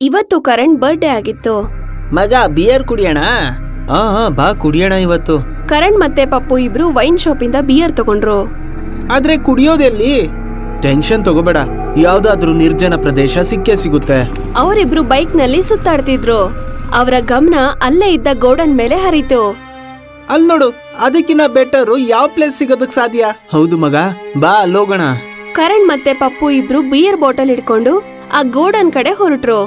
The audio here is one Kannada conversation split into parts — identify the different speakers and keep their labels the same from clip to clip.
Speaker 1: ಇವತ್ತು ಕರಣ್ ಬರ್ಡೇ ಆಗಿತ್ತು.
Speaker 2: ಮಗ ಬಿಯರ್ ಕುಡಿಯೋಣ? ಬಾ ಕುಡಿಯೋಣ ಇವತ್ತು.
Speaker 1: ಕರಣ್ ಮತ್ತೆ ಪಪ್ಪು ಇಬ್ರು ವೈನ್ ಶಾಪ್ ಇಂದ ಬಿಯರ್ ತಗೊಂಡ್ರು.
Speaker 2: ಆದ್ರೆ ಕುಡಿಯೋದೆಲ್ಲಿ? ಟೆನ್ಷನ್ ತಗೋಬೇಡ, ಯಾವ್ದಾದ್ರೂ ನಿರ್ಜನ ಪ್ರದೇಶ ಸಿಕ್ಕೇ ಸಿಗುತ್ತೆ.
Speaker 1: ಅವರಿಬ್ರು ಬೈಕ್ ನಲ್ಲಿ ಸುತ್ತಾಡ್ತಿದ್ರು. ಅವರ ಗಮನ ಅಲ್ಲೇ ಇದ್ದ ಗೋಡನ್ ಮೇಲೆ ಹರಿತು.
Speaker 2: ಅಲ್ ನೋಡು, ಅದಕ್ಕಿನ್ನ ಬೆಟರು ಯಾವ ಪ್ಲೇಸ್ ಸಿಗೋದಕ್ ಸಾಧ್ಯ? ಹೌದು ಮಗ, ಬಾ ಅಲ್ಲೋಗೋಣ.
Speaker 1: ಕರಣ್ ಮತ್ತೆ ಪಪ್ಪು ಇಬ್ರು ಬಿಯರ್ ಬಾಟಲ್ ಹಿಡ್ಕೊಂಡು ಆ ಗೋಡನ್ ಕಡೆ ಹೊರಟ್ರು.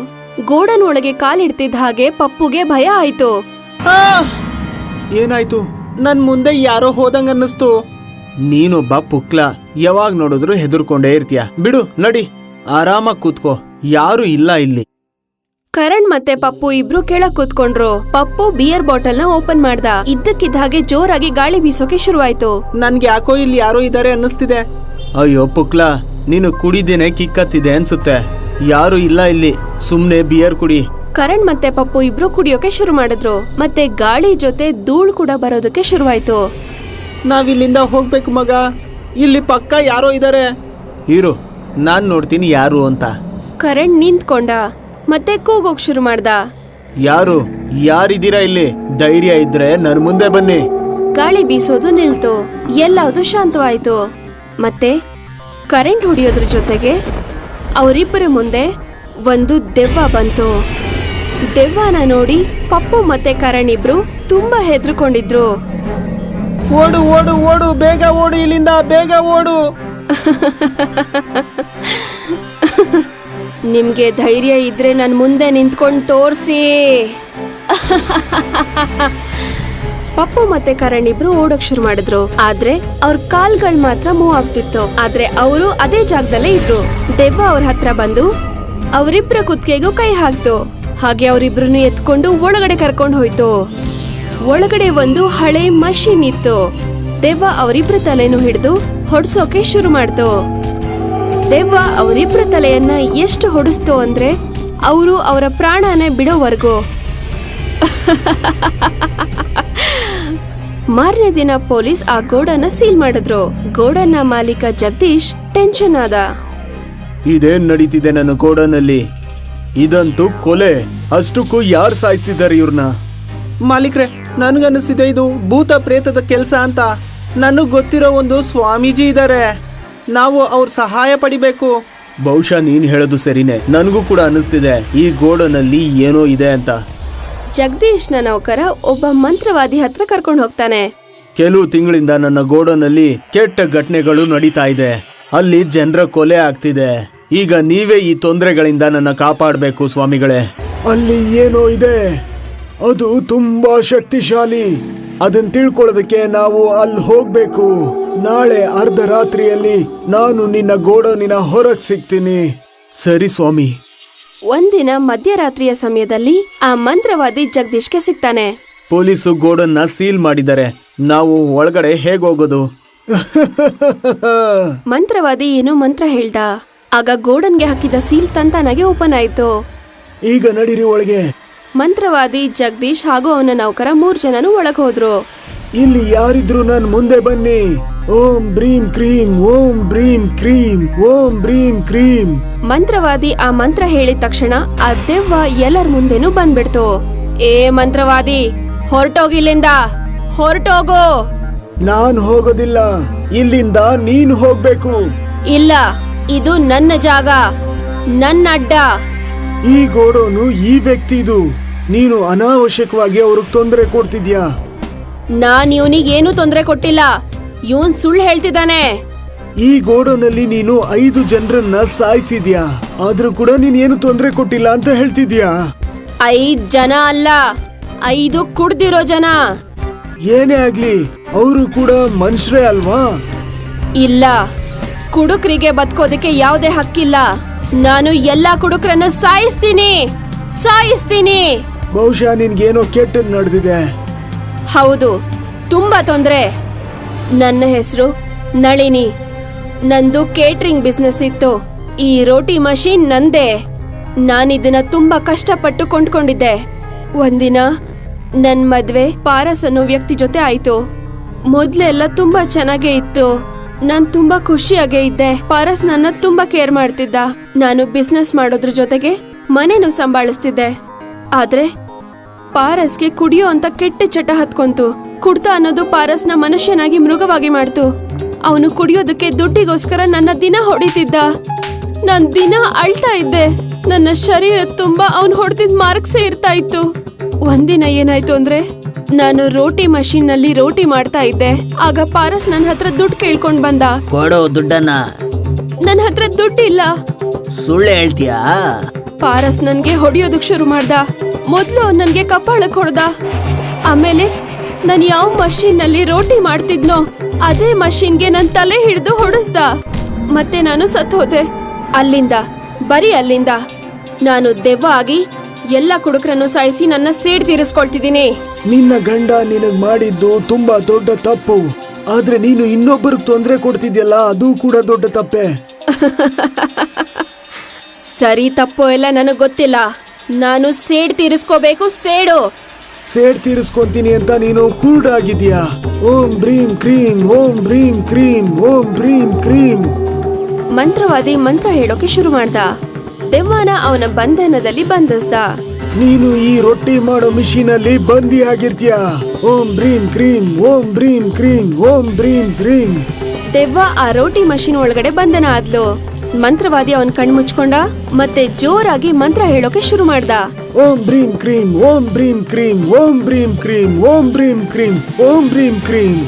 Speaker 1: ಗೋಡನ್ ಒಳಗೆ ಕಾಲಿಡ್ತಿದ್ದ ಹಾಗೆ ಪಪ್ಪುಗೆ ಭಯ ಆಯ್ತು.
Speaker 2: ಏನಾಯ್ತು? ನನ್ ಮುಂದೆ ಯಾರೋ ಹೋದಂಗ ಅನ್ನಿಸ್ತು. ನೀನೊಬ್ಬ ಪುಕ್ಲ, ಯಾವಾಗ ನೋಡಿದ್ರು ಹೆದರ್ಕೊಂಡೇ ಇರ್ತೀಯ. ಬಿಡು, ನಡಿ, ಆರಾಮಾಗಿ ಕೂತ್ಕೋ, ಯಾರು ಇಲ್ಲ ಇಲ್ಲಿ.
Speaker 1: ಕರಣ್ ಮತ್ತೆ ಪಪ್ಪು ಇಬ್ರು ಕೆಳಗ್ ಕೂತ್ಕೊಂಡ್ರು. ಪಪ್ಪು ಬಿಯರ್ ಬಾಟಲ್ ನ ಓಪನ್ ಮಾಡ್ದ. ಇದ್ದಕ್ಕಿದ್ದ ಹಾಗೆ ಜೋರಾಗಿ ಗಾಳಿ ಬೀಸೋಕೆ ಶುರುವಾಯ್ತು.
Speaker 2: ನನ್ಗೆ ಯಾಕೋ ಇಲ್ಲಿ ಯಾರೋ ಇದಾರೆ ಅನ್ನಿಸ್ತಿದೆ. ಅಯ್ಯೋ ಪುಕ್ಲ, ನೀನು ಕುಡಿದೇನೆ ಕಿಕ್ಕತ್ತಿದೆ ಅನ್ಸುತ್ತೆ. ಯಾರು ಇಲ್ಲ ಇಲ್ಲಿ, ಸುಮ್ನೆ ಬಿಯರ್ ಕುಡಿ.
Speaker 1: ಕರಣ್ ಮತ್ತೆ ಪಪ್ಪು ಇಬ್ರು ಕುಡಿಯೋಕೆ ಶುರು ಮಾಡಿದ್ರು. ಮತ್ತೆ ಗಾಳಿ ಜೊತೆ ಧೂಳ್ ಕೂಡ ಬರೋದಕ್ಕೆ ಶುರುವಾಯ್ತು.
Speaker 2: ನಾವಿಲ್ಲಿಂದ ಹೋಗ್ಬೇಕು ಮಗ, ಇಲ್ಲಿ ಪಕ್ಕ ಯಾರೋ ಇದಾರೆ. ಇರು, ನಾನ್ ನೋಡ್ತೀನಿ ಯಾರು ಅಂತ.
Speaker 1: ಕರಣ್ ನಿಂತ್ಕೊಂಡ ಮತ್ತೆ ಕೂಗೋಕ್ ಶುರು ಮಾಡ್ದ.
Speaker 2: ಯಾರಿದ್ದೀರಾ ಇಲ್ಲಿ? ಧೈರ್ಯ ಇದ್ರೆ ನನ್ ಮುಂದೆ ಬನ್ನಿ.
Speaker 1: ಗಾಳಿ ಬೀಸೋದು ನಿಲ್ತು. ಎಲ್ಲಾವುದು ಶಾಂತವಾಯ್ತು. ಮತ್ತೆ ಕರೆಂಟ್ ಹೊಡಿಯೋದ್ರ ಜೊತೆಗೆ ಅವರಿಬ್ಬರ ಮುಂದೆ ಒಂದು ದೆವ್ವ ಬಂತು. ದೆವ್ವನ ನೋಡಿ ಪಪ್ಪು ಮತ್ತೆ ಕರಣ್ ಇಬ್ರು ತುಂಬಾ ಹೆದರ್ಕೊಂಡಿದ್ರು.
Speaker 2: ಓಡು ಓಡು ಓಡು, ಬೇಗ ಓಡು ಇಲ್ಲಿಂದ, ಬೇಗ ಓಡು.
Speaker 1: ನಿಮ್ಗೆ ಧೈರ್ಯ ಇದ್ರೆ ನನ್ ಮುಂದೆ ನಿಂತ್ಕೊಂಡು ತೋರ್ಸಿ. ಪಪ್ಪು ಮತ್ತೆ ಕರಣ್ ಇಬ್ರು ಓಡೋಕ್ ಶುರು ಮಾಡಿದ್ರು. ಆದ್ರೆ ಅವ್ರ ಕಾಲ್ಗಳ್ ಮಾತ್ರ ಮೂವ್ ಆಗ್ತಿತ್ತು. ಆದ್ರೆ ಅವರು ಅದೇ ಜಾಗದಲ್ಲೇ ಇದ್ರು. ದೆವ್ವ ಅವ್ರ ಹತ್ರ ಬಂದು ಅವರಿಬ್ರ ಕುತ್ತಿಗೆಗೂ ಕೈ ಹಾಕ್ತು. ಹಾಗೆ ಅವರಿಬ್ರನ್ನು ಎತ್ಕೊಂಡು ಒಳಗಡೆ ಕರ್ಕೊಂಡು ಹೋಯ್ತು. ಒಳಗಡೆ ಒಂದು ಹಳೆ ಮಷೀನ್ ಇತ್ತು. ದೆವ್ವ ಅವರಿಬ್ರ ತಲೆನೂ ಹಿಡಿದು ಹೊಡ್ಸೋಕೆ ಶುರು ಮಾಡ್ತು. ದೆವ್ವ ಅವರಿಬ್ರ ತಲೆಯನ್ನ ಎಷ್ಟು ಹೊಡಿಸ್ತು ಅಂದ್ರೆ ಅವರು ಅವರ ಪ್ರಾಣನೇ ಬಿಡೋವರೆಗೂ. ಮಾರನೇ ದಿನ ಪೊಲೀಸ್ ಆ ಗೋಡನ್ನ ಸೀಲ್ ಮಾಡಿದ್ರು. ಗೋಡನ್ನ ಮಾಲೀಕ ಜಗದೀಶ್ ಟೆನ್ಷನ್ ಆದ.
Speaker 2: ಇದೇನ್ ನಡೀತಿದೆ ನನ್ನ ಗೋಡನಲ್ಲಿ? ಇದಂತೂ ಕೊಲೆ. ಅಷ್ಟಕ್ಕೂ ಯಾರು ಸಾಯಿಸ್ತಿದ್ದಾರೆ ಇವ್ರನ್ನ? ಮಾಲೀಕ್ರೆ, ನನ್ಗನ್ನಿಸ್ತಿದೆ ಇದು ಭೂತ ಪ್ರೇತದ ಕೆಲ್ಸ ಅಂತ. ನನಗ್ ಗೊತ್ತಿರೋ ಒಂದು ಸ್ವಾಮೀಜಿ ಇದಾರೆ, ನಾವು ಅವ್ರ ಸಹಾಯ ಪಡಿಬೇಕು. ಬಹುಶಃ ನೀನ್ ಹೇಳೋದು ಸರಿನೇ, ನನಗೂ ಕೂಡ ಅನ್ನಿಸ್ತಿದೆ ಈ ಗೋಡನಲ್ಲಿ ಏನೋ ಇದೆ ಅಂತ.
Speaker 1: ಜಗದೀಶ್ನ ನೌಕರ ಒಬ್ಬ ಮಂತ್ರವಾದಿ ಹತ್ರ ಕರ್ಕೊಂಡು ಹೋಗ್ತಾನೆ.
Speaker 2: ಕೆಲವು ತಿಂಗಳಿಂದ ನನ್ನ ಗೋಡನಲ್ಲಿ ಕೆಟ್ಟ ಘಟನೆಗಳು ನಡೀತಾ ಇದೆ. ಅಲ್ಲಿ ಜನರ ಕೊಲೆ ಆಗ್ತಿದೆ. ಈಗ ನೀವೇ ಈ ತೊಂದರೆಗಳಿಂದ ನನ್ನ ಕಾಪಾಡಬೇಕು ಸ್ವಾಮಿಗಳೇ. ಅಲ್ಲಿ ಏನೋ ಇದೆ, ಅದು ತುಂಬಾ ಶಕ್ತಿಶಾಲಿ. ಅದನ್ನ ತಿಳ್ಕೊಳ್ಳೋದಕ್ಕೆ ನಾವು ಅಲ್ಲಿ ಹೋಗ್ಬೇಕು. ನಾಳೆ ಅರ್ಧರಾತ್ರಿಯಲ್ಲಿ ನಾನು ನಿನ್ನ ಗೋಡನಿನ ಹೊರಗೆ ಸಿಗ್ತೀನಿ. ಸರಿ ಸ್ವಾಮಿ.
Speaker 1: ಒಂದಿನ ಮಧ್ಯರಾತ್ರಿಯ ಸಮಯದಲ್ಲಿ ಆ ಮಂತ್ರವಾದಿ ಜಗದೀಶ್ಗೆ ಸಿಗ್ತಾನೆ.
Speaker 2: ಪೊಲೀಸು ಗೋಡನ್ನ ಸೀಲ್ ಮಾಡಿದ್ದಾರೆ, ನಾವು ಒಳಗಡೆ ಹೇಗೋಗೋದು?
Speaker 1: ಮಂತ್ರವಾದಿ ಏನೋ ಮಂತ್ರ ಹೇಳ್ದ. ಆಗ ಗೋಡನ್ಗೆ ಹಾಕಿದ ಸೀಲ್ ತಂತಾನಾಗೆ ಓಪನ್ ಆಯ್ತು.
Speaker 2: ಈಗ ನಡೀರಿ ಒಳಗೆ.
Speaker 1: ಮಂತ್ರವಾದಿ ಜಗದೀಶ್ ಹಾಗೂ ಅವನ ನೌಕರ 3 ಜನನು ಒಳಗ್ ಹೋದ್ರು.
Speaker 2: ಇಲ್ಲಿ ಯಾರಿದ್ರು ನನ್ ಮುಂದೆ ಬನ್ನಿ. ಓಂ ಬ್ರೀಂ ಕ್ರೀಂ, ಓಂ ಬ್ರೀಂ ಕ್ರೀಂ, ಓಂ ಬ್ರೀಂ ಕ್ರೀಂ.
Speaker 1: ಮಂತ್ರವಾದಿ ಆ ಮಂತ್ರ ಹೇಳಿದ ತಕ್ಷಣ ಆ ದೆವ್ವ ಎಲ್ಲರ ಮುಂದೆನೂ ಬಂದ್ಬಿಡ್ತು. ಏ ಮಂತ್ರವಾದಿ, ಹೊರಟೋಗಿಲ್ಲಿಂದ, ಹೊರಟೋಗು.
Speaker 2: ನಾನ್ ಹೋಗೋದಿಲ್ಲ, ಇಲ್ಲಿಂದ ನೀನ್ ಹೋಗ್ಬೇಕು.
Speaker 1: ಇಲ್ಲ, ಇದು ನನ್ನ ಜಾಗ, ನನ್ನ ಅಡ್ಡ.
Speaker 2: ಈ ಗೋಡೋನು ಈ ವ್ಯಕ್ತಿದು. ನೀನು ಅನಾವಶ್ಯಕವಾಗಿ ಅವ್ರಿಗೆ ತೊಂದರೆ ಕೊಡ್ತಿದ್ಯಾ?
Speaker 1: ನಾನ್ ಇವನಿಗೇನು ತೊಂದರೆ ಕೊಟ್ಟಿಲ್ಲ. ಇವನ್ ಸುಳ್ಳು ಹೇಳ್ತಿದ್ದಾನೆ.
Speaker 2: ಈ ಗೋಡೋನಲ್ಲಿ ನೀನು 5 ಜನರನ್ನ ಸಾಯಿಸಿದ್ಯಾ, ಆದ್ರೂ ಕೂಡ ನೀನ್ ಏನು ತೊಂದರೆ ಕೊಟ್ಟಿಲ್ಲ ಅಂತ ಹೇಳ್ತಿದ್ಯಾ?
Speaker 1: 5 ಜನ ಅಲ್ಲ, 5 ಕುಡ್ದಿರೋ ಜನ.
Speaker 2: ಏನೇ ಆಗ್ಲಿ, ಅವರು ಕೂಡ ಮನುಷ್ಯರೇ ಅಲ್ವಾ?
Speaker 1: ಇಲ್ಲ, ಕುಡುಕರಿಗೆ ಬದುಕೋದಕ್ಕೆ ಯಾವುದೇ ಹಕ್ಕಿಲ್ಲ. ನಾನು ಎಲ್ಲಾ ಕುಡುಕರನ್ನ ಸಾಯಿಸ್ತೀನಿ, ಸಾಯಿಸ್ತೀನಿ.
Speaker 2: ಬಹುಶಃ ನಿನ್ಗೇನೋ ಕೆಟ್ಟದ್ ನಡೆದಿದೆ.
Speaker 1: ಹೌದು, ತುಂಬಾ ತೊಂದ್ರೆ. ನನ್ನ ಹೆಸರು ನಳಿನಿ. ನಂದು ಕೇಟರಿಂಗ್ ಬಿಸ್ನೆಸ್ ಇತ್ತು. ಈ ರೋಟಿ ಮಷೀನ್ ನಂದೇ. ನಾನಿದನ್ನ ತುಂಬಾ ಕಷ್ಟಪಟ್ಟು ಕೊಂಡ್ಕೊಂಡಿದ್ದೆ. ಒಂದಿನ ನನ್ ಮದ್ವೆ ಪಾರಸ್ ಅನ್ನೋ ವ್ಯಕ್ತಿ ಜೊತೆ ಆಯ್ತು. ಮೊದ್ಲೆಲ್ಲ ತುಂಬಾ ಚೆನ್ನಾಗೇ ಇತ್ತು. ನಾನ್ ತುಂಬಾ ಖುಷಿಯಾಗೇ ಇದ್ದೆ. ಪಾರಸ್ ನನ್ನ ತುಂಬಾ ಕೇರ್ ಮಾಡ್ತಿದ್ದ. ನಾನು ಬಿಸ್ನೆಸ್ ಮಾಡೋದ್ರ ಜೊತೆಗೆ ಮನೆನೂ ಸಂಭಾಳಿಸ್ತಿದ್ದೆ. ಆದ್ರೆ ಪಾರಸ್ಗೆ ಕುಡಿಯೋ ಅಂತ ಕೆಟ್ಟ ಚಟ ಹತ್ಕೊಂತು. ಕುಡ್ತಾ ಅನ್ನೋದು ಪಾರಸ್ನ ಮನುಷ್ಯನಾಗಿ ಮೃಗವಾಗಿ ಮಾಡ್ತು. ಅವನು ಕುಡಿಯೋದಕ್ಕೆ ದುಡ್ಡಿಗೋಸ್ಕರ ನನ್ನ ದಿನ ಹೊಡಿತಿದ್ದ. ನಾನ್ ದಿನ ಅಳ್ತಾ ಇದ್ದೆ. ನನ್ನ ಶರೀರ ತುಂಬಾ ಅವನು ಹೊಡೆದಿದ್ ಮಾರ್ಕ್ಸೇ ಇರ್ತಾ ಇತ್ತು. ಒಂದಿನ ಏನಾಯ್ತು ಅಂದ್ರೆ, ನಾನು ರೋಟಿ ಮಷೀನ್ ನಲ್ಲಿ ರೋಟಿ ಮಾಡ್ತಾ ಇದ್ದೆ. ಆಗ ಪಾರಸ್ ನನ್ನ ಹತ್ರ ದುಡ್ಡು ಕೇಳ್ಕೊಂಡ್ ಬಂದ.
Speaker 3: ಕೊಡೋ ದುಡ್ಡನ್ನ.
Speaker 1: ನನ್ನ ಹತ್ರ ದುಡ್ಡಿಲ್ಲ.
Speaker 3: ಸುಳ್ಳು ಹೇಳ್ತೀಯಾ?
Speaker 1: ಪಾರಸ್ ನನ್ಗೆ ಹೊಡಿಯೋದಕ್ ಶುರು ಮಾಡ್ದ. ಮೊದ್ಲು ನನ್ಗೆ ಕಪಾಳಕ್ ಹೊಡೆದ. ಆಮೇಲೆ ನಾನು ಯಾವ ಮಷೀನ್ ನಲ್ಲಿ ರೋಟಿ ಮಾಡ್ತಿದ್ನೋ ಅದೇ ಮಷೀನ್ಗೆ ನನ್ ತಲೆ ಹಿಡಿದು ಹೊಡೆಸ್ದ. ಮತ್ತೆ ನಾನು ಸತ್ ಹೋದೆ. ಅಲ್ಲಿಂದ ನಾನು ದೆವ್ವ ಆಗಿ ಎಲ್ಲ ಕುಡುಕರನ್ನು ಸಾಯಿಸಿ ನನ್ನ ಸೇಡ್ ತೀರಿಸ್ಕೊಳ್ತಿದ್ದೀನಿ.
Speaker 2: ನಿನ್ನ ಗಂಡ ನಿನಗ್ ಮಾಡಿದ್ದು ತುಂಬಾ ದೊಡ್ಡ ತಪ್ಪು. ಆದ್ರೆ ನೀನು ಇನ್ನೊಬ್ಬರಿಗೆ ತೊಂದರೆ ಕೊಡ್ತಿದ್ಯಲ್ಲ, ಅದು ಕೂಡ ದೊಡ್ಡ ತಪ್ಪೆ.
Speaker 1: ಸರಿ ತಪ್ಪು ಎಲ್ಲ ನನಗ್ ಗೊತ್ತಿಲ್ಲ. ನಾನು ಸೇಡ್ ತೀರಿಸ್ಕೋಬೇಕು.
Speaker 2: ಸೇಡ್ ತೀರಿಸ್ಕೊಂತೀನಿ ಅಂತ ನೀನು ಕುರುಡಾಗಿದ್ಯಾ? ಓಂ ಬ್ರೀಂ ಕ್ರೀಂ, ಓಂ ಬ್ರೀಂ ಕ್ರೀಂ, ಓಂ ಬ್ರೀಂ ಕ್ರೀಂ.
Speaker 1: ಮಂತ್ರವಾದಿ ಮಂತ್ರ ಹೇಳೋಕೆ ಶುರು ಮಾಡ್ದ. ದೆವ್ವನ ಅವನ ಬಂಧನದಲ್ಲಿ ಬಂಧಿಸ್ದ.
Speaker 2: ನೀನು ಈ ರೊಟ್ಟಿ ಮಾಡೋ ಮಿಷಿನ್ ಅಲ್ಲಿ ಬಂದಿ ಆಗಿರ್ತೀಯ. ಓಂ ಬ್ರೀಂ ಕ್ರೀಂ, ಓಂ ಬ್ರೀಂ ಕ್ರೀಂ, ಓಂ ಬ್ರೀಂ ಕ್ರೀಂ.
Speaker 1: ದೆವ್ವ ಆ ರೋಟಿ ಮಷೀನ್ ಒಳಗಡೆ ಬಂಧನ ಆದ್ಲು. ಮಂತ್ರವಾದಿ ಅವನ್ ಕಣ್ ಮುಚ್ಕೊಂಡ ಮತ್ತೆ ಜೋರಾಗಿ ಮಂತ್ರ ಹೇಳೋಕೆ ಶುರು ಮಾಡ್ದ.
Speaker 2: ಓಂ ಬ್ರೀಂ ಕ್ರೀಂ, ಓಂ ಬ್ರೀಂ ಕ್ರೀಂ, ಓಂ ಬ್ರೀಂ ಕ್ರೀಂ, ಓಂ ಬ್ರೀಂ ಕ್ರೀಂ, ಓಂ ಬ್ರೀಂ ಕ್ರೀಂ.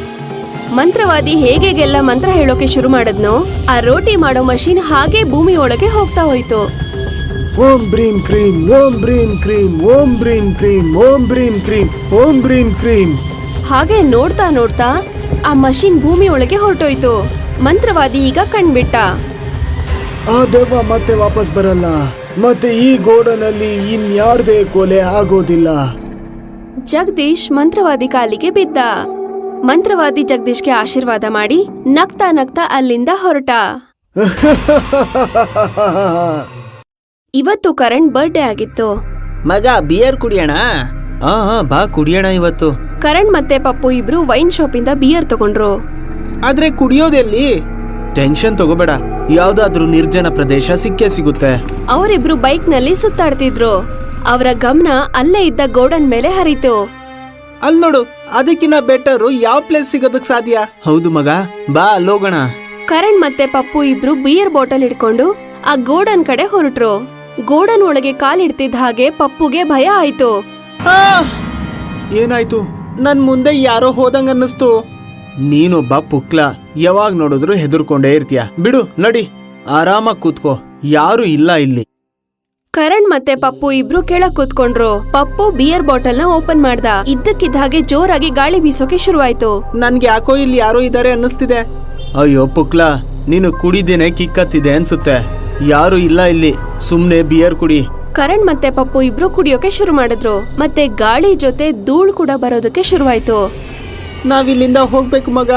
Speaker 1: ಮಂತ್ರವಾದಿ ಹೇಗೆಲ್ಲ ಮಂತ್ರ ಹೇಳೋಕೆ ಶುರು ಮಾಡದ್ನೋ ಆ ರೋಟಿ ಮಾಡೋ ಮಷೀನ್ ಹಾಗೆ ಭೂಮಿ ಒಳಗೆ ಹೋಗ್ತಾ ಹೋಯ್ತು.
Speaker 2: ಓಂ ಬ್ರೀಂ ಕ್ರೀಂ, ಓಂ ಬ್ರೀಂ ಕ್ರೀಂ, ಓಂ ಬ್ರೀಂ ಕ್ರೀಂ, ಓಂ ಬ್ರೀಂ ಕ್ರೀಂ, ಓಂ ಬ್ರೀಂ ಕ್ರೀಂ.
Speaker 1: ಹಾಗೆ ನೋಡ್ತಾ ನೋಡ್ತಾ ಆ ಮಷೀನ್ ಭೂಮಿ ಒಳಗೆ ಹೊರಟೋಯ್ತು. ಮಂತ್ರವಾದಿ ಈಗ ಕಣ್ಬಿಟ್ಟ.
Speaker 2: ಆ ದೆವ್ವ ಮತ್ತೆ ವಾಪಸ್ ಬರಲ್ಲ. ಮತ್ತೆ ಈ ಗೋಡನಲ್ಲಿ ಇನ್ಯಾರ್ದೇ ಕೊಲೆ ಆಗೋದಿಲ್ಲ.
Speaker 1: ಜಗದೀಶ್ ಮಂತ್ರವಾದಿ ಕಾಲಿಗೆ ಬಿದ್ದ. ಮಂತ್ರವಾದಿ ಜಗದೀಶ್ಗೆ ಆಶೀರ್ವಾದ ಮಾಡಿ ನಗ್ತಾ ನಗ್ತಾ ಅಲ್ಲಿಂದ ಹೊರಟ. ಇವತ್ತು ಕರಣ್ ಬರ್ಡೇ ಆಗಿತ್ತು.
Speaker 3: ಮಗ ಬಿಯರ್ ಕುಡಿಯೋಣ?
Speaker 2: ಬಾ ಕುಡಿಯೋಣ ಇವತ್ತು.
Speaker 1: ಕರಣ್ ಮತ್ತೆ ಪಪ್ಪು ಇಬ್ರು ವೈನ್ ಶಾಪ್ ಇಂದ ಬಿಯರ್ ತಗೊಂಡ್ರು.
Speaker 2: ಆದ್ರೆ ಕುಡಿಯೋದೆಲ್ಲಿ? ಟೆನ್ಷನ್ ತಗೋಬೇಡ, ಯಾವ್ದಾದ್ರೂ ನಿರ್ಜನ ಪ್ರದೇಶ ಸಿಕ್ಕೇ ಸಿಗುತ್ತೆ.
Speaker 1: ಅವರಿಬ್ರು ಬೈಕ್ ನಲ್ಲಿ ಸುತ್ತಾಡ್ತಿದ್ರು. ಅವರ ಗಮನ ಅಲ್ಲೇ ಇದ್ದ ಗೋಡನ್ ಮೇಲೆ ಹರಿತು.
Speaker 2: ಅಲ್ ನೋಡು, ಅದಕ್ಕಿನ್ನ ಬೆಟರು ಯಾವ ಪ್ಲೇಸ್ ಸಿಗೋದಕ್ ಸಾಧ್ಯ? ಹೌದು ಮಗ, ಬಾ ಅಲ್ಲೋಗೋಣ.
Speaker 1: ಕರಣ್ ಮತ್ತೆ ಪಪ್ಪು ಇಬ್ರು ಬಿಯರ್ ಬಾಟಲ್ ಹಿಡ್ಕೊಂಡು ಆ ಗೋಡನ್ ಕಡೆ ಹೊರಟ್ರು. ಗೋಡನ್ ಒಳಗೆ ಕಾಲಿಡ್ತಿದ್ದ ಹಾಗೆ ಪಪ್ಪುಗೆ ಭಯ ಆಯ್ತು.
Speaker 2: ಏನಾಯ್ತು? ನನ್ ಮುಂದೆ ಯಾರೋ ಹೋದಂಗ ಅನ್ನಿಸ್ತು. ನೀನೊಬ್ಬ ಪುಕ್ಲ, ಯಾವಾಗ ನೋಡಿದ್ರು ಹೆದರ್ಕೊಂಡೇ ಇರ್ತೀಯ. ಬಿಡು, ನಡಿ, ಆರಾಮಾಗಿ ಕೂತ್ಕೋ, ಯಾರು ಇಲ್ಲ ಇಲ್ಲಿ.
Speaker 1: ಕರಣ್ ಮತ್ತೆ ಪಪ್ಪು ಇಬ್ರು ಕೆಳಗ್ ಕೂತ್ಕೊಂಡ್ರು. ಪಪ್ಪು ಬಿಯರ್ ಬಾಟಲ್ ನ ಓಪನ್ ಮಾಡ್ದ. ಇದ್ದಕ್ಕಿದ್ದ ಹಾಗೆ ಜೋರಾಗಿ ಗಾಳಿ ಬೀಸೋಕೆ ಶುರುವಾಯ್ತು.
Speaker 2: ನನ್ಗೆ ಯಾಕೋ ಇಲ್ಲಿ ಯಾರೋ ಇದ್ದಾರೆ ಅನ್ನಿಸ್ತಿದೆ. ಅಯ್ಯೋ ಪುಕ್ಲ, ನೀನು ಕುಡಿದೇನೆ ಕಿಕ್ಕತ್ತಿದೆ ಅನ್ಸುತ್ತೆ. ಯಾರು ಇಲ್ಲ ಇಲ್ಲಿ, ಸುಮ್ನೆ ಬಿಯರ್ ಕುಡಿ.
Speaker 1: ಕರಣ್ ಮತ್ತೆ ಪಪ್ಪು ಇಬ್ರು ಕುಡಿಯೋಕೆ ಶುರು ಮಾಡಿದ್ರು. ಮತ್ತೆ ಗಾಳಿ ಜೊತೆ ಧೂಳ್ ಕೂಡ ಬರೋದಕ್ಕೆ ಶುರುವಾಯ್ತು.
Speaker 2: ನಾವಿಲ್ಲಿಂದ ಹೋಗ್ಬೇಕು ಮಗ,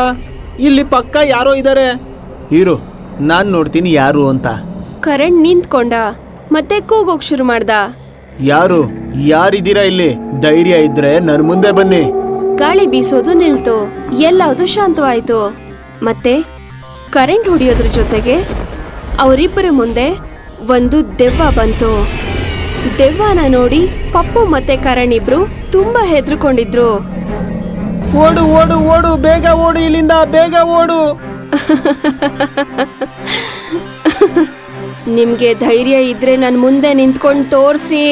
Speaker 2: ಇಲ್ಲಿ ಪಕ್ಕ ಯಾರೋ ಇದ್ದಾರೆ. ಇರು, ನಾನ್ ನೋಡ್ತೀನಿ ಯಾರು ಅಂತ.
Speaker 1: ಕರಣ್ ನಿಂತ್ಕೊಂಡ ಮತ್ತೆ ಕೂಗೋಕ್ ಶುರು ಮಾಡ್ದ.
Speaker 2: ಯಾರಿದ್ದೀರಾ ಇಲ್ಲಿ? ಧೈರ್ಯ ಇದ್ರೆ ನನ್ ಮುಂದೆ ಬನ್ನಿ.
Speaker 1: ಗಾಳಿ ಬೀಸೋದು ನಿಲ್ತು. ಎಲ್ಲಾವುದು ಶಾಂತವಾಯ್ತು. ಮತ್ತೆ ಕರೆಂಟ್ ಹೊಡಿಯೋದ್ರ ಜೊತೆಗೆ ಅವರಿಬ್ಬರ ಮುಂದೆ ಒಂದು ದೆವ್ವ ಬಂತು. ದೆವ್ವನ ನೋಡಿ ಪಪ್ಪು ಮತ್ತೆ ಕರಣ್ ಇಬ್ರು ತುಂಬಾ ಹೆದರ್ಕೊಂಡಿದ್ರು.
Speaker 2: ಓಡು ಓಡು ಓಡು, ಬೇಗ ಓಡು ಇಲ್ಲಿಂದ, ಬೇಗ ಓಡು.
Speaker 1: ನಿಮ್ಗೆ ಧೈರ್ಯ ಇದ್ರೆ ನನ್ ಮುಂದೆ ನಿಂತ್ಕೊಂಡು ತೋರ್ಸಿ.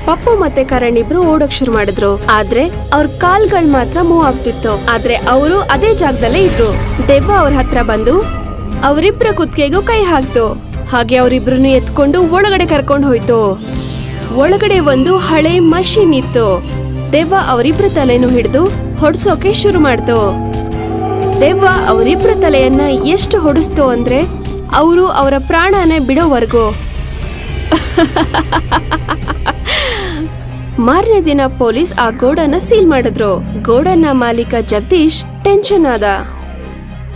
Speaker 1: ಪಪ್ಪು ಮತ್ತೆ ಕರಣ್ ಇಬ್ರು ಓಡೋಕ್ ಶುರು ಮಾಡಿದ್ರು. ಆದ್ರೆ ಅವ್ರ ಕಾಲ್ಗಳ್ ಮಾತ್ರ ಮೂವ್ ಆಗ್ತಿತ್ತು. ಆದ್ರೆ ಅವರು ಅದೇ ಜಾಗದಲ್ಲೇ ಇದ್ರು. ದೆವ್ವ ಅವ್ರ ಹತ್ರ ಬಂದು ಅವರಿಬ್ರ ಕುತ್ತಿಗೆಗೂ ಕೈ ಹಾಕ್ತು. ಹಾಗೆ ಅವರಿಬ್ರನ್ನು ಎತ್ಕೊಂಡು ಒಳಗಡೆ ಕರ್ಕೊಂಡು ಹೋಯ್ತು. ಒಳಗಡೆ ಒಂದು ಹಳೆ ಮಷೀನ್ ಇತ್ತು. ದೆವ್ವ ಅವರಿಬ್ರ ತಲೆನೂ ಹಿಡಿದು ಹೊಡ್ಸೋಕೆ ಶುರು ಮಾಡ್ತು. ದೆವ್ವ ಅವರಿಬ್ರ ತಲೆಯನ್ನ ಎಷ್ಟು ಹೊಡಿಸ್ತು ಅಂದ್ರೆ ಅವರು ಅವರ ಪ್ರಾಣನೇ ಬಿಡೋವರೆಗೂ. ಮಾರನೇ ದಿನ ಪೊಲೀಸ್ ಆ ಗೋಡನ್ನ ಸೀಲ್ ಮಾಡಿದ್ರು. ಗೋಡನ್ನ ಮಾಲೀಕ ಜಗದೀಶ್ ಟೆನ್ಷನ್ ಆದ.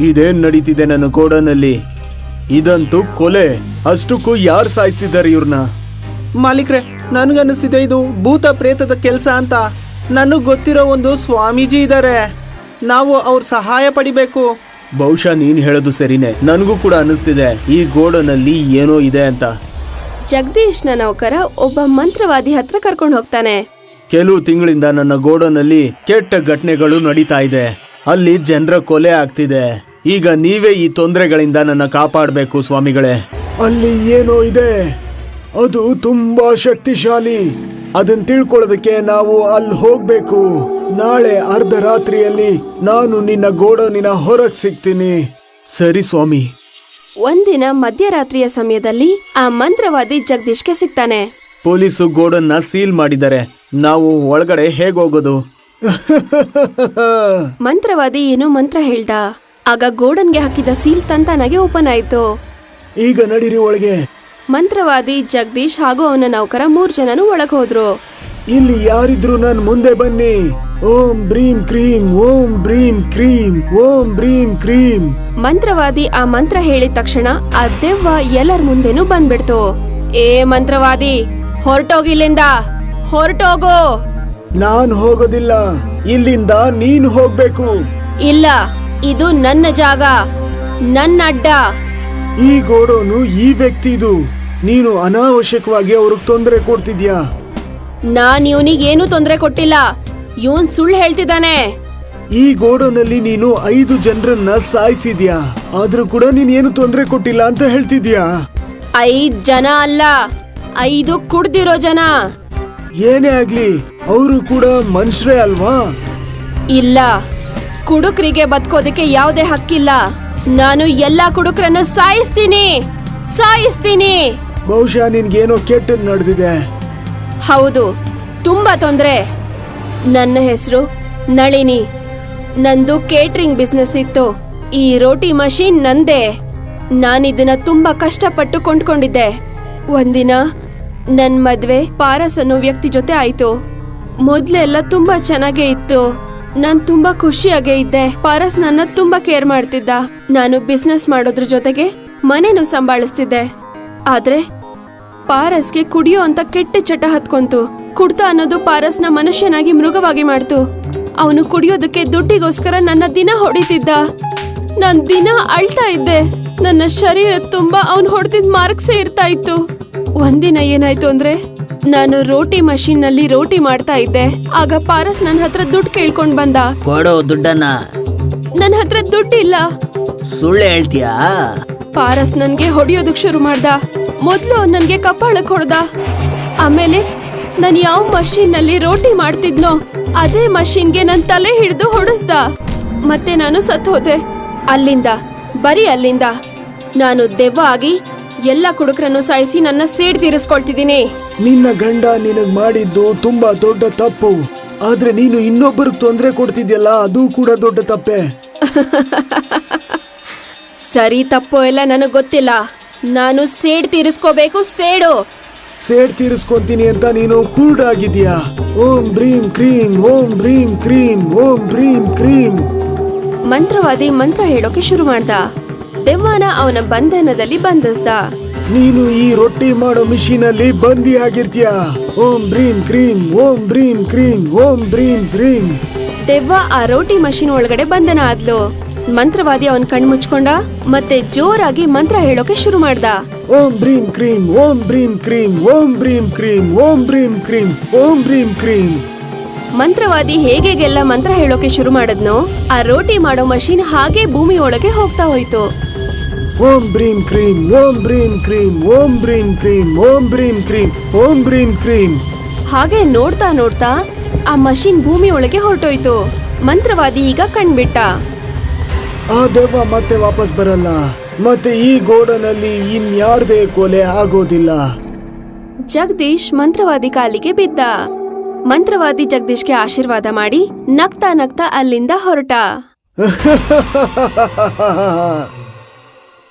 Speaker 2: ಇದೇನ್ ನಡೀತಿದೆ ನನ್ನ ಗೋಡನಲ್ಲಿ? ಇದಂತೂ ಕೊಲೆ. ಅಷ್ಟಕ್ಕೂ ಯಾರು ಸಾಯಿಸ್ತಿದ್ದಾರೆ ಇವ್ರನ್ನ? ಮಾಲೀಕ್ರೆ, ನನ್ಗನ್ನಿಸ್ತಿದೆ ಇದು ಭೂತ ಪ್ರೇತದ ಕೆಲ್ಸ ಅಂತ. ನನಗ್ ಗೊತ್ತಿರೋ ಒಂದು ಸ್ವಾಮೀಜಿ ಇದ್ದಾರೆ, ನಾವು ಅವ್ರ ಸಹಾಯ ಪಡಿಬೇಕು. ಬಹುಶಃ ನೀನ್ ಹೇಳೋದು ಸರಿನೇ, ನನಗೂ ಕೂಡ ಅನಿಸ್ತಿದೆ ಈ ಗೋಡನಲ್ಲಿ ಏನೋ ಇದೆ ಅಂತ.
Speaker 1: ಜಗದೀಶ್ನ ನೌಕರ ಒಬ್ಬ ಮಂತ್ರವಾದಿ ಹತ್ರ ಕರ್ಕೊಂಡು ಹೋಗ್ತಾನೆ.
Speaker 2: ಕೆಲವು ತಿಂಗಳಿಂದ ನನ್ನ ಗೋಡನಲ್ಲಿ ಕೆಟ್ಟ ಘಟನೆಗಳು ನಡೀತಾ ಇದೆ. ಅಲ್ಲಿ ಜನರ ಕೊಲೆ ಆಗ್ತಿದೆ. ಈಗ ನೀವೇ ಈ ತೊಂದರೆಗಳಿಂದ ನನ್ನ ಕಾಪಾಡಬೇಕು ಸ್ವಾಮಿಗಳೇ. ಅಲ್ಲಿ ಏನೋ ಇದೆ, ಅದು ತುಂಬಾ ಶಕ್ತಿಶಾಲಿ. ಅದನ್ನ ತಿಳ್ಕೊಳ್ಳೋದಕ್ಕೆ ನಾವು ಅಲ್ಲಿ ಹೋಗ್ಬೇಕು. ನಾಳೆ ಅರ್ಧರಾತ್ರಿಯಲ್ಲಿ ನಾನು ನಿನ್ನ ಗೋಡನಿನ ಹೊರಗೆ ಸಿಗ್ತೀನಿ. ಸರಿ ಸ್ವಾಮಿ.
Speaker 1: ಒಂದಿನ ಮಧ್ಯರಾತ್ರಿಯ ಸಮಯದಲ್ಲಿ ಆ ಮಂತ್ರವಾದಿ ಜಗದೀಶ್ಗೆ ಸಿಗ್ತಾನೆ.
Speaker 2: ಪೊಲೀಸು ಗೋಡನ್ನ ಸೀಲ್ ಮಾಡಿದ್ದಾರೆ, ನಾವು ಒಳಗಡೆ ಹೇಗ್ ಹೋಗೋದು?
Speaker 1: ಮಂತ್ರವಾದಿ ಏನೋ ಮಂತ್ರ ಹೇಳ್ದ. ಆಗ ಗೋಡನ್ಗೆ ಹಾಕಿದ ಸೀಲ್ ತಂತಾನಾಗೆ ಓಪನ್ ಆಯ್ತು.
Speaker 2: ಈಗ ನಡೀರಿ ಒಳಗೆ.
Speaker 1: ಮಂತ್ರವಾದಿ ಜಗದೀಶ್ ಹಾಗೂ ಅವನ ನೌಕರ 3 ಜನನು ಒಳಗ್ ಹೋದ್ರು.
Speaker 2: ಇಲ್ಲಿ ಯಾರಿದ್ರು ನನ್ ಮುಂದೆ ಬನ್ನಿ. ಓಂ ಬ್ರೀಂ ಕ್ರೀಂ, ಓಂ ಬ್ರೀಂ ಕ್ರೀಂ, ಓಂ ಬ್ರೀಂ ಕ್ರೀಂ.
Speaker 1: ಮಂತ್ರವಾದಿ ಆ ಮಂತ್ರ ಹೇಳಿದ ತಕ್ಷಣ ಆ ದೆವ್ವ ಎಲ್ಲರ ಮುಂದೆನೂ ಬಂದ್ಬಿಡ್ತು. ಏ ಮಂತ್ರವಾದಿ, ಹೊರಟೋಗಿಲ್ಲಿಂದ, ಹೊರಟೋಗು.
Speaker 2: ನಾನ್ ಹೋಗೋದಿಲ್ಲ, ಇಲ್ಲಿಂದ ನೀನ್ ಹೋಗ್ಬೇಕು.
Speaker 1: ಇಲ್ಲ, ಇದು ನನ್ನ ಜಾಗ, ನನ್ನ ಅಡ್ಡ.
Speaker 2: ಈ ಗೋಡೋನು ಈ ವ್ಯಕ್ತಿದು. ನೀನು ಅನಾವಶ್ಯಕವಾಗಿ ಅವ್ರಿಗೆ ತೊಂದರೆ ಕೊಡ್ತಿದ್ಯಾ.
Speaker 1: ನಾನ್ ಇವನಿಗೇನು ತೊಂದರೆ ಕೊಟ್ಟಿಲ್ಲ. ಇವನ್ ಸುಳ್ಳು ಹೇಳ್ತಿದ್ದಾನೆ.
Speaker 2: ಈ ಗೋಡೋನಲ್ಲಿ ನೀನು 5 ಜನರನ್ನ ಸಾಯಿಸಿದ್ಯಾ, ಆದ್ರೂ ಕೂಡ ನೀನ್ ಏನು ತೊಂದರೆ ಕೊಟ್ಟಿಲ್ಲ ಅಂತ ಹೇಳ್ತಿದ್ಯಾ.
Speaker 1: 5 ಜನ ಅಲ್ಲ, 5 ಕುಡ್ದಿರೋ ಜನ.
Speaker 2: ಏನೇ ಆಗ್ಲಿ, ಅವರು ಕೂಡ ಮನುಷ್ಯರೇ ಅಲ್ವಾ?
Speaker 1: ಇಲ್ಲ, ಕುಡುಕರಿಗೆ ಬದುಕೋದಕ್ಕೆ ಯಾವುದೇ ಹಕ್ಕಿಲ್ಲ. ನಾನು ಎಲ್ಲಾ ಕುಡುಕರನ್ನು ಸಾಯಿಸ್ತೀನಿ, ಸಾಯಿಸ್ತೀನಿ.
Speaker 2: ಬಹುಶಃ ನಿನ್ಗೇನೋ ಕೆಟ್ಟದ್ ನಡೆದಿದೆ.
Speaker 1: ಹೌದು, ತುಂಬಾ ತೊಂದ್ರೆ. ನನ್ನ ಹೆಸರು ನಳಿನಿ. ನಂದು ಕೇಟ್ರಿಂಗ್ ಬಿಸ್ನೆಸ್ ಇತ್ತು. ಈ ರೋಟಿ ಮಷೀನ್ ನಂದೇ. ನಾನಿದನ್ನ ತುಂಬಾ ಕಷ್ಟಪಟ್ಟು ಕೊಂಡ್ಕೊಂಡಿದ್ದೆ. ಒಂದಿನ ನನ್ ಮದ್ವೆ ಪಾರಸ್ ಅನ್ನೋ ವ್ಯಕ್ತಿ ಜೊತೆ ಆಯ್ತು. ಮೊದ್ಲೆಲ್ಲ ತುಂಬಾ ಚೆನ್ನಾಗೇ ಇತ್ತು. ನಾನ್ ತುಂಬಾ ಖುಷಿಯಾಗೇ ಇದ್ದೆ. ಪಾರಸ್ ನನ್ನ ತುಂಬಾ ಕೇರ್ ಮಾಡ್ತಿದ್ದ. ನಾನು ಬಿಸ್ನೆಸ್ ಮಾಡೋದ್ರ ಜೊತೆಗೆ ಮನೆನೂ ಸಂಭಾಳಿಸ್ತಿದ್ದೆ. ಆದ್ರೆ ಪಾರಸ್ಗೆ ಕುಡಿಯೋ ಅಂತ ಕೆಟ್ಟ ಚಟ ಹತ್ಕೊಂತು. ಕುಡ್ತ ಅನ್ನೋದು ಪಾರಸ್ನ ಮನುಷ್ಯನಾಗಿ ಮೃಗವಾಗಿ ಮಾಡ್ತು. ಅವನು ಕುಡಿಯೋದಕ್ಕೆ ದುಡ್ಡಿಗೋಸ್ಕರ ನನ್ನ ದಿನ ಹೊಡಿತಿದ್ದ. ನಾನ್ ದಿನ ಅಳ್ತಾ ಇದ್ದೆ. ನನ್ನ ಶರೀರ ತುಂಬಾ ಅವನು ಹೊಡೆದಿದ್ ಮಾರ್ಕ್ಸೇ ಇರ್ತಾ ಇತ್ತು. ಒಂದಿನ ಏನಾಯ್ತು ಅಂದ್ರೆ, ನಾನು ರೋಟಿ ಮಷೀನ್ ನಲ್ಲಿ ರೋಟಿ ಮಾಡ್ತಾ ಇದ್ದೆ. ಆಗ ಪಾರಸ್ ನನ್ನ ಹತ್ರ ದುಡ್ಡು ಕೇಳ್ಕೊಂಡ್ ಬಂದ.
Speaker 3: ಕೊಡೋ ದುಡ್ಡನ್ನ.
Speaker 1: ನನ್ನ ಹತ್ರ ದುಡ್ಡಿಲ್ಲ.
Speaker 3: ಸುಳ್ಳು ಹೇಳ್ತೀಯಾ?
Speaker 1: ಪಾರಸ್ ನನ್ಗೆ ಹೊಡಿಯೋದಕ್ ಶುರು ಮಾಡ್ದ. ಮೊದ್ಲು ಅವ್ನ್ ನನ್ಗೆ ಕಪಾಳಕ್ ಹೊಡ್ದ. ಆಮೇಲೆ ನಾನು ಯಾವ ಮಷೀನ್ ನಲ್ಲಿ ರೋಟಿ ಮಾಡ್ತಿದ್ನೋ ಅದೇ ಮಷೀನ್ಗೆ ನನ್ ತಲೆ ಹಿಡಿದು ಹೊಡೆಸ್ದ. ಮತ್ತೆ ನಾನು ಸತ್ ಹೋದೆ. ಅಲ್ಲಿಂದ, ಬರೀ ಅಲ್ಲಿಂದ ನಾನು ದೆವ್ವ ಆಗಿ ಎಲ್ಲ ಕುಡುಕರನ್ನು ಸಾಯಿಸಿ ನನ್ನ ಸೇಡ್ ತೀರಿಸ್ಕೊಳ್ತಿದ್ದೀನಿ.
Speaker 2: ನಿನ್ನ ಗಂಡ ನಿನಗ್ ಮಾಡಿದ್ದು ತುಂಬಾ ದೊಡ್ಡ ತಪ್ಪು. ಆದ್ರೆ ನೀನು ಇನ್ನೊಬ್ಬರಿಗೆ ತೊಂದರೆ ಕೊಡ್ತಿದ್ಯಲ್ಲ, ಅದು ಕೂಡ ದೊಡ್ಡ ತಪ್ಪೆ.
Speaker 1: ಸರಿ ತಪ್ಪು ಎಲ್ಲ ನನಗ್ ಗೊತ್ತಿಲ್ಲ. ನಾನು ಸೇಡ್ ತೀರಿಸ್ಕೋಬೇಕು.
Speaker 2: ಸೇಡ್ ತೀರಿಸ್ಕೊಂತೀನಿ ಅಂತ ನೀನು ಕುರುಡಾಗಿದ್ಯಾ. ಓಂ ಬ್ರೀಂ ಕ್ರೀಂ, ಓಂ ಬ್ರೀಂ ಕ್ರೀಂ, ಓಂ ಬ್ರೀಂ ಕ್ರೀಂ.
Speaker 1: ಮಂತ್ರವಾದಿ ಮಂತ್ರ ಹೇಳೋಕೆ ಶುರು ಮಾಡ್ದ. ದೆವ್ವನ ಅವನ ಬಂಧನದಲ್ಲಿ ಬಂಧಿಸ್ದ.
Speaker 2: ನೀನು ಈ ರೊಟ್ಟಿ ಮಾಡೋ ಮಿಷಿನ್ ಅಲ್ಲಿ ಬಂದಿ ಆಗಿರ್ತೀಯ. ಓಂ ಬ್ರೀಂ ಕ್ರೀಂ, ಓಂ ಬ್ರೀಂ ಕ್ರೀಂ, ಓಂ ಬ್ರೀಂ ಕ್ರೀಂ.
Speaker 1: ದೆವ್ವ ಆ ರೋಟಿ ಮಷೀನ್ ಒಳಗಡೆ ಬಂಧನ ಆದ್ಲು. ಮಂತ್ರವಾದಿ ಅವನ್ ಕಣ್ ಮುಚ್ಕೊಂಡ ಮತ್ತೆ ಜೋರಾಗಿ ಮಂತ್ರ ಹೇಳೋಕೆ ಶುರು ಮಾಡ್ದ.
Speaker 2: ಓಂ ಬ್ರೀಂ ಕ್ರೀಂ, ಓಂ ಬ್ರೀಂ ಕ್ರೀಂ, ಓಂ ಬ್ರೀಂ ಕ್ರೀಂ, ಓಂ ಬ್ರೀಂ ಕ್ರೀಂ, ಓಂ ಬ್ರೀಂ ಕ್ರೀಂ.
Speaker 1: ಮಂತ್ರವಾದಿ ಹೇಗೆಲ್ಲ ಮಂತ್ರ ಹೇಳೋಕೆ ಶುರು ಮಾಡದ್ನೋ ಆ ರೋಟಿ ಮಾಡೋ ಮಷೀನ್ ಹಾಗೆ ಭೂಮಿ ಒಳಗೆ ಹೋಗ್ತಾ ಹೋಯ್ತು.
Speaker 2: ಓಂ ಬ್ರೀಂ ಕ್ರೀಂ, ಓಂ ಬ್ರೀಂ ಕ್ರೀಂ, ಓಂ ಬ್ರೀಂ ಕ್ರೀಂ, ಓಂ ಬ್ರೀಂ ಕ್ರೀಂ, ಓಂ ಬ್ರೀಂ ಕ್ರೀಂ.
Speaker 1: ಹಾಗೆ ನೋಡ್ತಾ ನೋಡ್ತಾ ಆ ಮಷೀನ್ ಭೂಮಿ ಒಳಗೆ ಹೊರಟೋಯ್ತು. ಮಂತ್ರವಾದಿ ಈಗ ಕಣ್ಬಿಟ್ಟ.
Speaker 2: ಆ ದೆವ್ವ ಮತ್ತೆ ವಾಪಸ್ ಬರಲ್ಲ. ಮತ್ತೆ ಈ ಗೋಡನಲ್ಲಿ ಇನ್ಯಾರ್ದೇ ಕೊಲೆ ಆಗೋದಿಲ್ಲ.
Speaker 1: ಜಗದೀಶ್ ಮಂತ್ರವಾದಿ ಕಾಲಿಗೆ ಬಿದ್ದ. ಮಂತ್ರವಾದಿ ಜಗದೀಶ್ಗೆ ಆಶೀರ್ವಾದ ಮಾಡಿ ನಗ್ತಾ ನಗ್ತಾ ಅಲ್ಲಿಂದ ಹೊರಟ.